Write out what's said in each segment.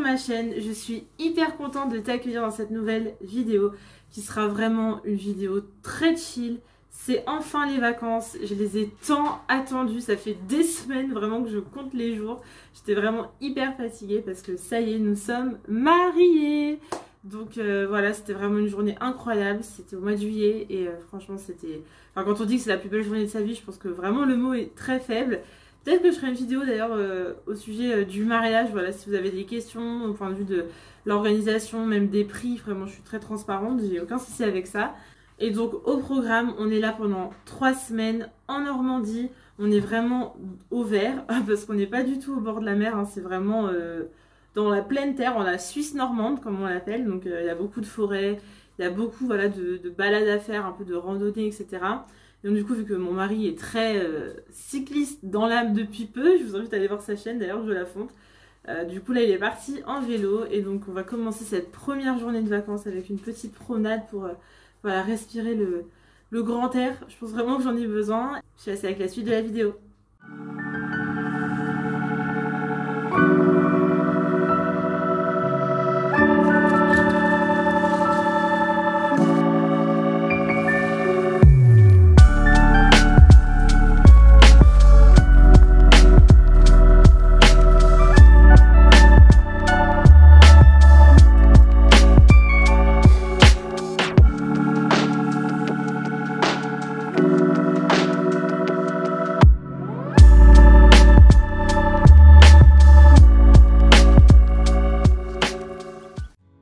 ma chaîne. Je suis hyper contente de t'accueillir dans cette nouvelle vidéo qui sera vraiment une vidéo très chill. C'est enfin les vacances, je les ai tant attendues, ça fait des semaines vraiment que je compte les jours. J'étais vraiment hyper fatiguée parce que ça y est, nous sommes mariés. Donc voilà, c'était vraiment une journée incroyable, c'était au mois de juillet et franchement c'était... Enfin quand on dit que c'est la plus belle journée de sa vie, je pense que vraiment le mot est très faible. Peut-être que je ferai une vidéo d'ailleurs au sujet du mariage, voilà, si vous avez des questions au point de vue de l'organisation, même des prix, vraiment je suis très transparente, j'ai aucun souci avec ça. Et donc au programme, on est là pendant 3 semaines en Normandie, on est vraiment au vert, parce qu'on n'est pas du tout au bord de la mer, hein, c'est vraiment dans la pleine terre, en la Suisse normande comme on l'appelle, donc il y a beaucoup de forêts, il y a beaucoup voilà, de balades à faire, un peu de randonnée, etc. Donc du coup, vu que mon mari est très cycliste dans l'âme depuis peu, je vous invite à aller voir sa chaîne, d'ailleurs je la fonte. Du coup là il est parti en vélo et donc on va commencer cette première journée de vacances avec une petite promenade pour voilà, respirer le grand air. Je pense vraiment que j'en ai besoin. Je suis laisse avec la suite de la vidéo.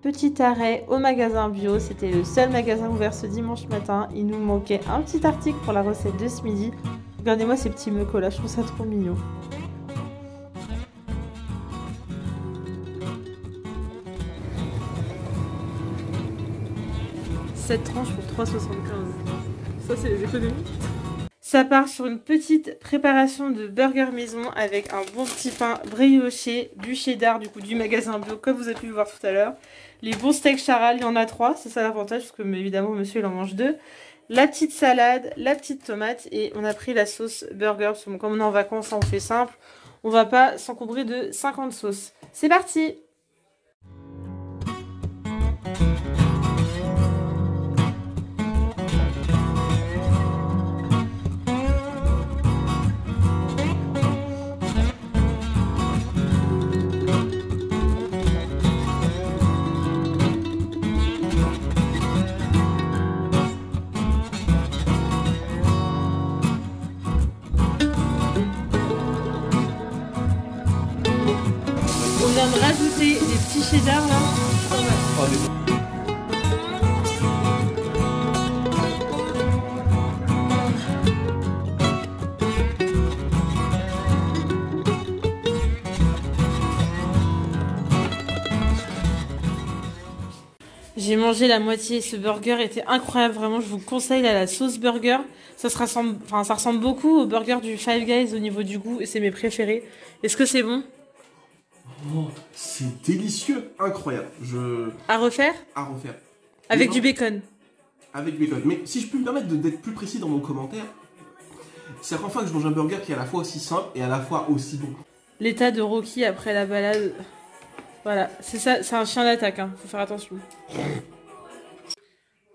Petit arrêt au magasin bio, c'était le seul magasin ouvert ce dimanche matin. Il nous manquait un petit article pour la recette de ce midi. Regardez-moi ces petits mecos là, je trouve ça trop mignon. Cette tranche pour 3,75. Ça c'est les économies. Ça part sur une petite préparation de burger maison avec un bon petit pain brioché, du cheddar du coup du magasin bio comme vous avez pu le voir tout à l'heure. Les bons steaks charal, il y en a 3, c'est ça l'avantage parce que évidemment monsieur il en mange 2. La petite salade, la petite tomate et on a pris la sauce burger parce que comme on est en vacances on fait simple. On va pas s'encombrer de 50 sauces. C'est parti! On vient de rajouter des petits cheddar là. J'ai mangé la moitié, ce burger était incroyable, vraiment je vous conseille là, la sauce burger. Ça ressemble beaucoup au burger du Five Guys au niveau du goût et c'est mes préférés. Est-ce que c'est bon? Oh, c'est délicieux, incroyable. À refaire? À refaire. Avec du bacon. Avec bacon. Mais si je peux me permettre d'être plus précis dans mon commentaire, c'est la première fois que je mange un burger qui est à la fois aussi simple et à la fois aussi bon. L'état de Rocky après la balade. Voilà, c'est ça, c'est un chien d'attaque, hein. Faut faire attention.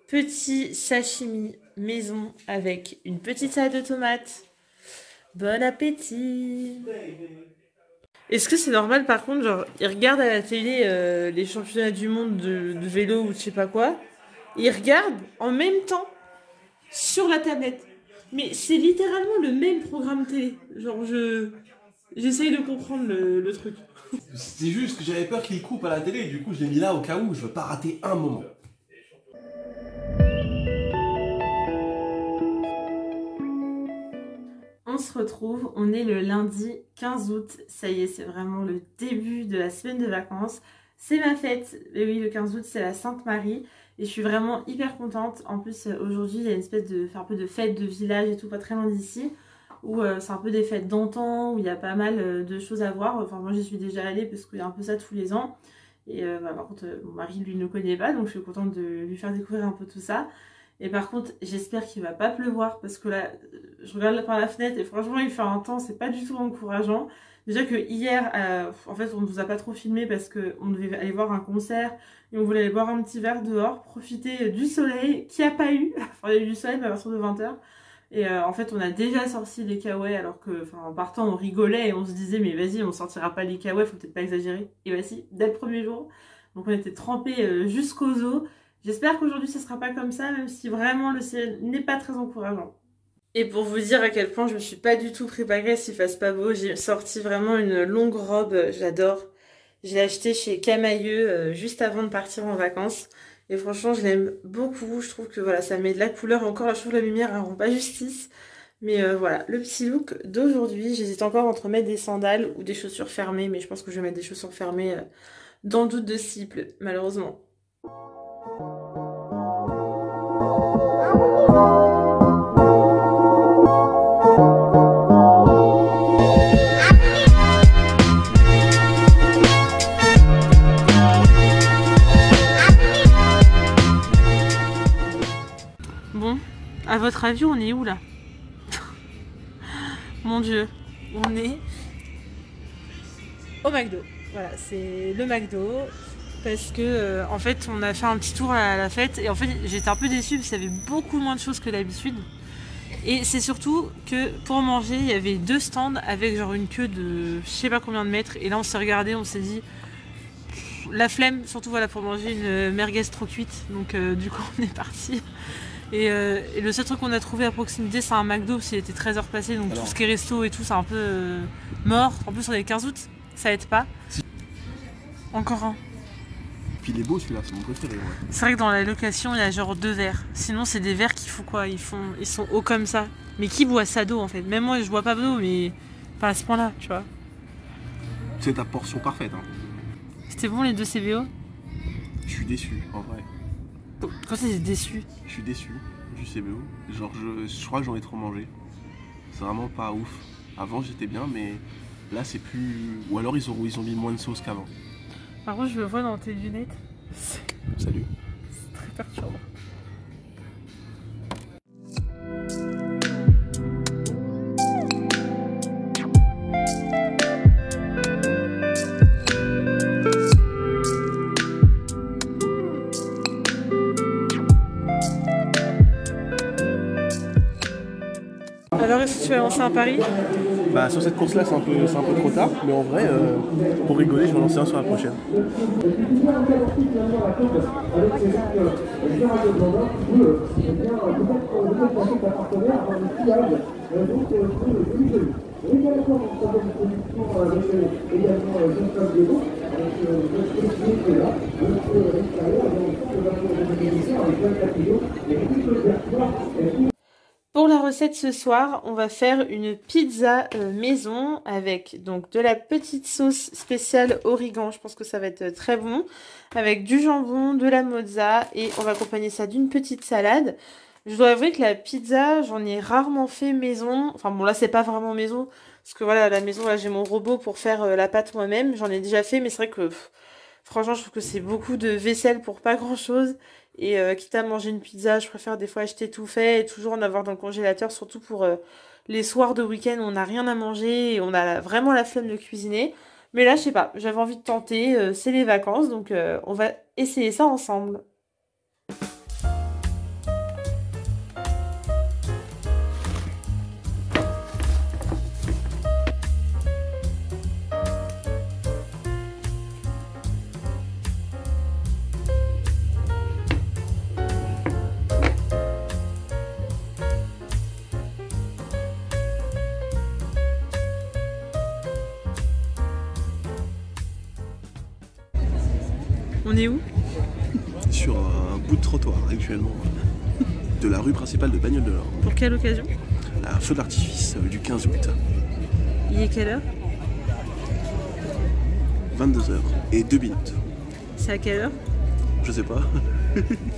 Petit sashimi maison avec une petite salade de tomates. Bon appétit! Est-ce que c'est normal par contre, genre, ils regardent à la télé les championnats du monde de vélo ou de je sais pas quoi, et ils regardent en même temps sur la tablette. Mais c'est littéralement le même programme télé. Genre, j'essaye de comprendre le truc. C'est juste que j'avais peur qu'il coupe à la télé, du coup je l'ai mis là au cas où je veux pas rater un moment. On se retrouve, on est le lundi 15 août, ça y est, c'est vraiment le début de la semaine de vacances. C'est ma fête, et oui, le 15 août c'est la Sainte Marie et je suis vraiment hyper contente. En plus aujourd'hui il y a une espèce de un peu de fête de village et tout, pas très loin d'ici, où c'est un peu des fêtes d'antan, où il y a pas mal de choses à voir. Enfin moi j'y suis déjà allée parce qu'il y a un peu ça tous les ans. Et par contre mon mari lui ne connaît pas, donc je suis contente de lui faire découvrir un peu tout ça. Et par contre, j'espère qu'il va pas pleuvoir parce que là, je regarde par la fenêtre et franchement, il fait un temps, c'est pas du tout encourageant. Déjà que hier, en fait, on ne nous a pas trop filmé parce qu'on devait aller voir un concert et on voulait aller boire un petit verre dehors, profiter du soleil, qui a pas eu. Enfin, il y a eu du soleil, mais à partir de 20h. Et en fait, on a déjà sorti les kawaii alors que, enfin, en partant, on rigolait et on se disait, mais vas-y, on sortira pas les kawaii, faut peut-être pas exagérer. Et voici, dès le premier jour. Donc, on était trempés jusqu'aux os. J'espère qu'aujourd'hui, ce sera pas comme ça, même si vraiment le ciel n'est pas très encourageant. Et pour vous dire à quel point je me suis pas du tout préparée s'il fasse pas beau, j'ai sorti vraiment une longue robe, j'adore. Je l'ai achetée chez Camailleux juste avant de partir en vacances. Et franchement, je l'aime beaucoup. Je trouve que voilà, ça met de la couleur. Encore, je trouve la lumière, elle rend pas justice. Mais voilà, le petit look d'aujourd'hui. J'hésite encore entre mettre des sandales ou des chaussures fermées. Mais je pense que je vais mettre des chaussures fermées dans le doute de s'il pleut, malheureusement. Bon, à votre avis, on est où là? Mon Dieu, on est au McDo. Voilà, c'est le McDo parce que en fait, on a fait un petit tour à la fête et en fait, j'étais un peu déçue parce qu'il y avait beaucoup moins de choses que d'habitude. Et c'est surtout que pour manger, il y avait 2 stands avec genre une queue de je sais pas combien de mètres. Et là, on s'est regardé, on s'est dit la flemme, surtout voilà pour manger une merguez trop cuite. Donc du coup, on est parti. Et le seul truc qu'on a trouvé à proximité, c'est un McDo, parce qu'il était 13h passé, donc alors, tout ce qui est resto et tout, c'est un peu mort. En plus, on est le 15 août, ça aide pas. Si. Encore un. Puis il est beau celui-là, c'est mon préféré. Ouais. C'est vrai que dans la location, il y a genre 2 verres. Sinon, c'est des verres qui font quoi? Ils sont hauts comme ça. Mais qui boit ça d'eau en fait? Même moi, je bois pas d'eau, mais pas à ce point-là, tu vois. C'est ta portion parfaite. Hein. C'était bon les 2 CBO? Je suis déçu, en vrai. Quand c'est déçu? Je suis déçu du CBO. Genre, je crois que j'en ai trop mangé. C'est vraiment pas ouf. Avant, j'étais bien, mais là, c'est plus. Ou alors, ils ont mis moins de sauce qu'avant. Par contre, je le vois dans tes lunettes. Salut. C'est très perturbant. Alors, est-ce que tu vas lancer un pari? Bah, sur cette course-là, c'est un peu trop tard, mais en vrai, pour rigoler, je vais en lancer un sur la prochaine. Pour la recette ce soir, on va faire une pizza maison avec donc de la petite sauce spéciale origan. Je pense que ça va être très bon. Avec du jambon, de la mozza et on va accompagner ça d'une petite salade. Je dois avouer que la pizza, j'en ai rarement fait maison. Enfin bon, là c'est pas vraiment maison. Parce que voilà, à la maison, là j'ai mon robot pour faire la pâte moi-même. J'en ai déjà fait, mais c'est vrai que franchement, je trouve que c'est beaucoup de vaisselle pour pas grand-chose. Et quitte à manger une pizza, je préfère des fois acheter tout fait et toujours en avoir dans le congélateur, surtout pour les soirs de week-end où on n'a rien à manger et on a vraiment la flemme de cuisiner. Mais là, je sais pas, j'avais envie de tenter, c'est les vacances, donc on va essayer ça ensemble. On est où? Sur un bout de trottoir actuellement de la rue principale de Bagnoles-de-l'Or. Pour quelle occasion? Un feu d'artifice du 15 août. Il est quelle heure? 22h et 2 minutes. C'est à quelle heure? Je sais pas.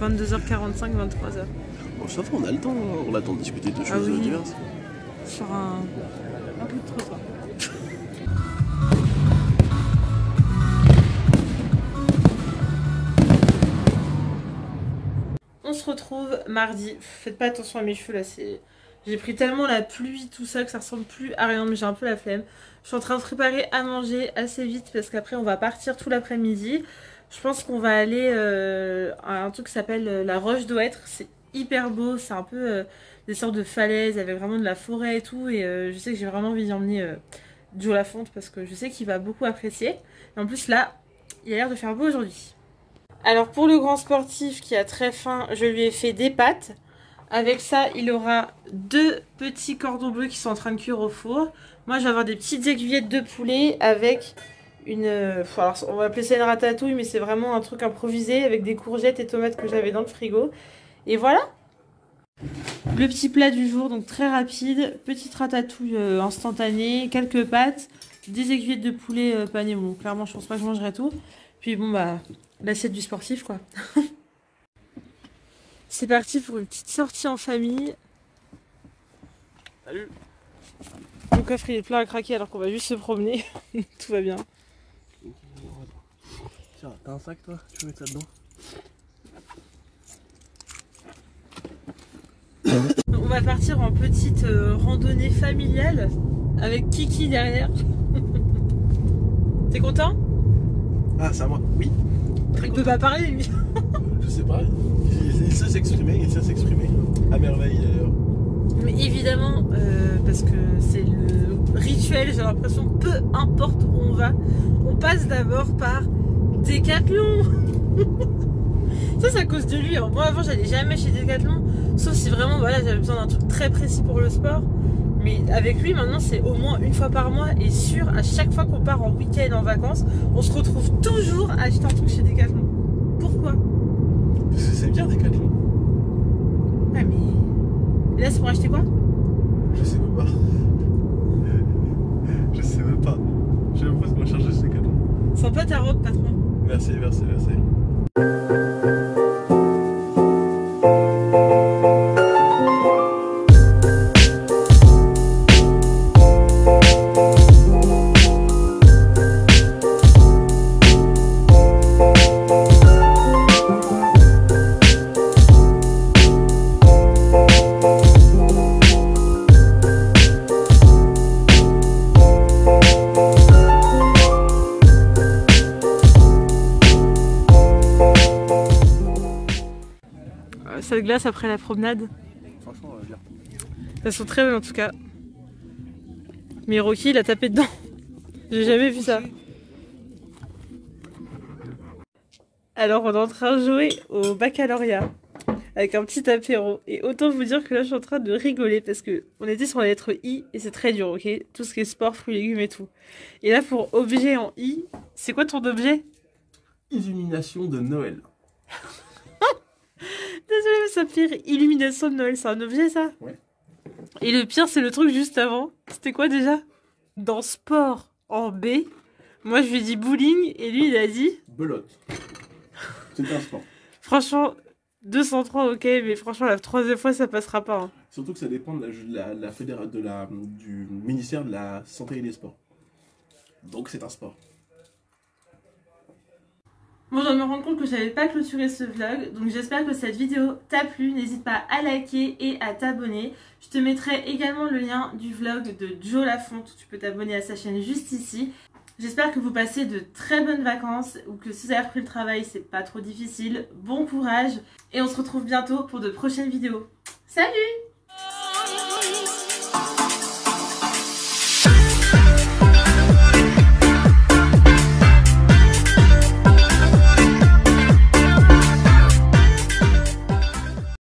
22h45, 23h. Bon, ça va, on a le temps, hein. On a le temps de discuter de choses oui. diverses. Sur un bout de trottoir. On on se retrouve mardi. Faites pas attention à mes cheveux là, c'est... J'ai pris tellement la pluie, tout ça, que ça ressemble plus à rien, mais j'ai un peu la flemme. Je suis en train de préparer à manger assez vite parce qu'après on va partir tout l'après-midi. Je pense qu'on va aller à un truc qui s'appelle la Roche d'Ouêtre. C'est hyper beau, c'est un peu des sortes de falaises avec vraiment de la forêt et tout. Et je sais que j'ai vraiment envie d'y emmener Joe Lafonte parce que je sais qu'il va beaucoup apprécier. Et en plus là, il a l'air de faire beau aujourd'hui. Alors pour le grand sportif qui a très faim, je lui ai fait des pâtes. Avec ça, il aura 2 petits cordons bleus qui sont en train de cuire au four. Moi, je vais avoir des petites aiguillettes de poulet avec une... alors, on va appeler ça une ratatouille, mais c'est vraiment un truc improvisé avec des courgettes et tomates que j'avais dans le frigo. Et voilà. Le petit plat du jour, donc très rapide. Petite ratatouille instantanée, quelques pâtes, des aiguillettes de poulet panées. Bon, clairement, je pense pas que je mangerai tout. Puis bon, bah, l'assiette du sportif, quoi. C'est parti pour une petite sortie en famille. Salut. Le coffre il est plein à craquer alors qu'on va juste se promener. Tout va bien. Tiens, t'as un sac toi? Tu peux mettre ça dedans? On va partir en petite randonnée familiale avec Kiki derrière. T'es content? Ah, c'est à moi. Oui. Il peut pas parler lui. Je sais pas. Il sait s'exprimer, à merveille d'ailleurs. Mais évidemment, parce que c'est le rituel, j'ai l'impression que peu importe où on va, on passe d'abord par Decathlon. Ça c'est à cause de lui. Alors, moi avant j'allais jamais chez Decathlon, sauf si vraiment voilà, j'avais besoin d'un truc très précis pour le sport. Mais avec lui maintenant c'est au moins une fois par mois et sûr, à chaque fois qu'on part en week-end, en vacances, on se retrouve toujours à acheter un truc chez Decathlon. Pourquoi? Parce que c'est bien Decathlon. Ah mais... Et là c'est pour acheter quoi? Je sais même pas. Je sais même pas. Je sais même pas ce qu'on va chercher chez Decathlon. Sympa ta robe patron. Merci, merci, merci. Cette glace après la promenade. Franchement, bien. Elles sont très belles en tout cas. Mais Rocky il a tapé dedans. J'ai jamais vu ça. Alors on est en train de jouer au baccalauréat avec un petit apéro. Et autant vous dire que là je suis en train de rigoler parce que on était sur la lettre I et c'est très dur, ok? Tout ce qui est sport, fruits, légumes et tout. Et là pour objet en I, c'est quoi ton objet? Illumination de Noël. Désolée mais ça fait rire. Illumination de Noël, c'est un objet ça? Ouais. Et le pire c'est le truc juste avant. C'était quoi déjà? Dans sport en B, moi je lui ai dit bowling et lui il a dit... Belote. C'est un sport. Franchement, 203 ok, mais franchement la 3e fois ça passera pas. Hein. Surtout que ça dépend de du ministère de la Santé et des Sports. Donc c'est un sport. Bon, je viens de me rendre compte que je n'avais pas clôturé ce vlog, donc j'espère que cette vidéo t'a plu. N'hésite pas à liker et à t'abonner. Je te mettrai également le lien du vlog de Joe Lafonte. Tu peux t'abonner à sa chaîne juste ici. J'espère que vous passez de très bonnes vacances ou que si vous avez repris le travail, c'est pas trop difficile. Bon courage et on se retrouve bientôt pour de prochaines vidéos. Salut!